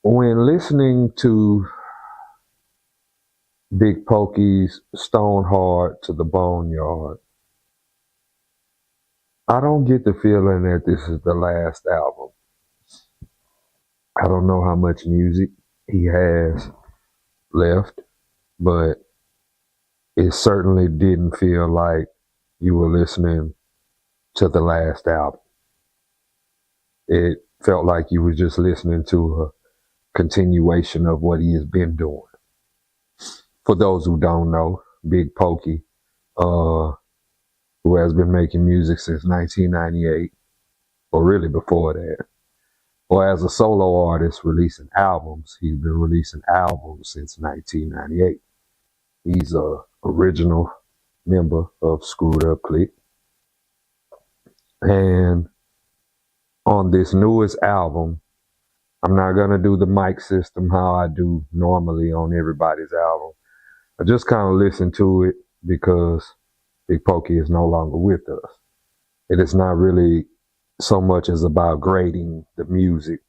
When listening to Big Pokey's Stone Hard to the Boneyard, I don't get the feeling that this is the last album. I don't know how much music he has left, but it certainly didn't feel like you were listening to the last album. It felt like you were just listening to a continuation of what he has been doing. For those who don't know, Big Pokey, who has been making music since 1998, or really before that, or as a solo artist releasing albums, he's been releasing albums since 1998. He's a original member of Screwed Up Click. And on this newest album, I'm not going to do the mic system how I do normally on everybody's album. I just kind of listen to it because Big Pokey is no longer with us. It is not really so much as about grading the music.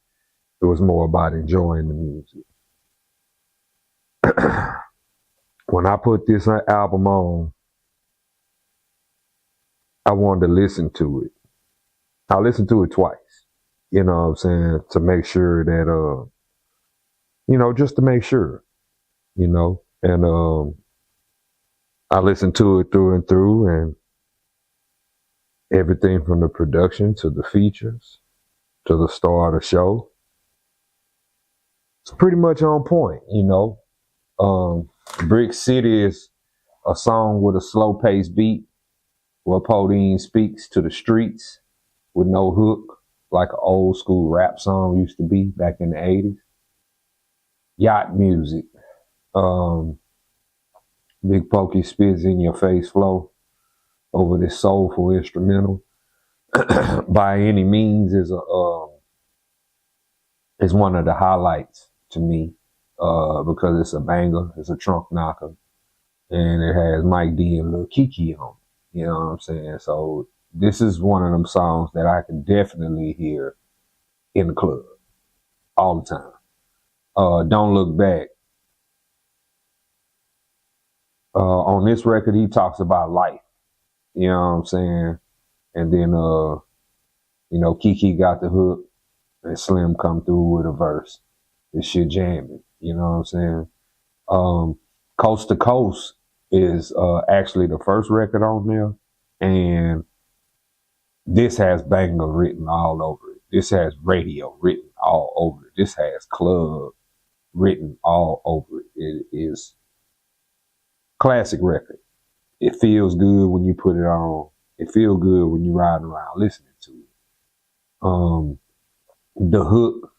It was more about enjoying the music. When I put this album on, I wanted to listen to it. I listened to it twice, you know what I'm saying, to make sure that, just to make sure, and I listened to it through and through, and everything from the production to the features to the star of the show, it's pretty much on point, Brick City is a song with a slow-paced beat where Podine speaks to the streets with no hook, like an old school rap song used to be back in the 80s. Yacht music. Big Pokey spits in your face flow over this soulful instrumental. By any means is one of the highlights to me, because it's a banger, it's a trunk knocker, and it has Mike D and Lil Kiki on it. You know what I'm saying? So this is one of them songs that I can definitely hear in the club all the time. Don't Look Back. On this record, he talks about life. You know what I'm saying? And then, Kiki got the hook and Slim come through with a verse. This shit jamming. You know what I'm saying? Coast to Coast is actually the first record on there. And this has banger written all over it. This has radio written all over it. This has club written all over it. It is classic record. It feels good when you put it on. It feels good when you ride around listening to it. The hook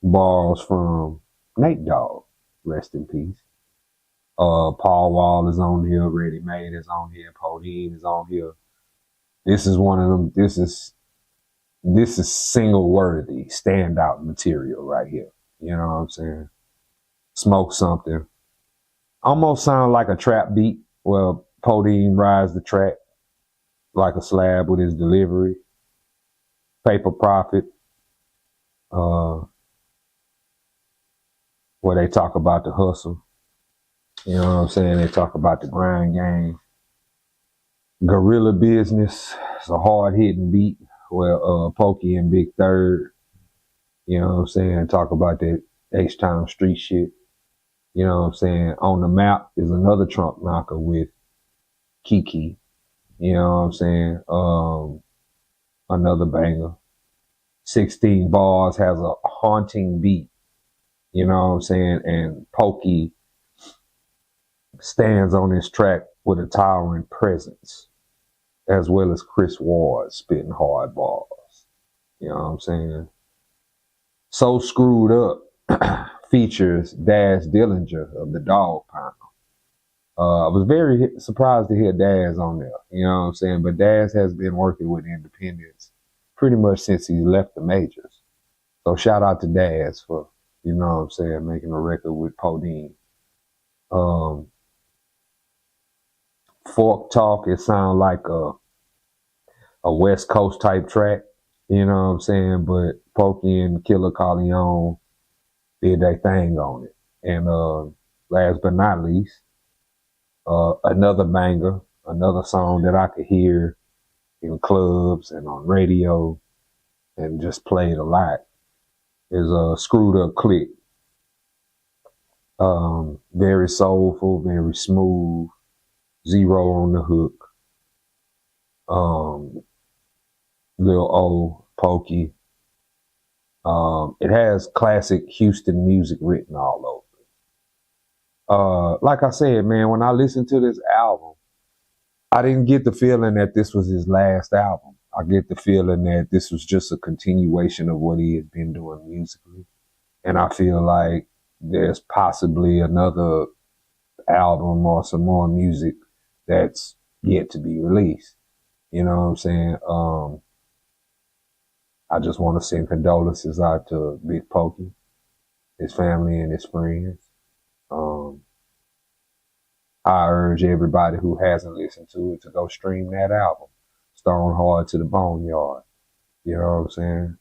borrows from Nate Dogg, rest in peace. Paul Wall is on here. Ready Made is on here. Podine is on here. This is one of them. This is single worthy standout material right here. You know what I'm saying? Smoke Something. Almost sound like a trap beat. Well, Podine rides the track like a slab with his delivery. Paper Profit, where they talk about the hustle. You know what I'm saying? They talk about the grind game. Guerrilla Business, it's a hard-hitting beat where Pokey and Big Third, you know what I'm saying, talk about that H-Town street shit. You know what I'm saying? On the Map is another trunk knocker with Kiki. You know what I'm saying? Another banger. 16 Bars has a haunting beat. You know what I'm saying? And Pokey stands on this track with a towering presence, as well as Chris Ward spitting hard bars. You know what I'm saying? So Screwed Up features Daz Dillinger of the Dog Pound. I was very surprised to hear Daz on there. You know what I'm saying? But Daz has been working with independents pretty much since he left the majors. So shout out to Daz for, you know what I'm saying, making a record with Podine. Fork Talk, it sounds like a West Coast type track, you know what I'm saying? But Pokey and Killer Corleone did their thing on it. And last but not least, another banger, another song that I could hear in clubs and on radio and just played a lot is Screwed Up Click. Very soulful, very smooth, zero on the hook. Lil O, Pokey. It has classic Houston music written all over it. Like I said, man, when I listened to this album, I didn't get the feeling that this was his last album. I get the feeling that this was just a continuation of what he has been doing musically. And I feel like there's possibly another album or some more music that's yet to be released. You know what I'm saying? I just want to send condolences out to Big Pokey, his family and his friends. I urge everybody who hasn't listened to it to go stream that album, Stone Hard to the Boneyard. You know what I'm saying?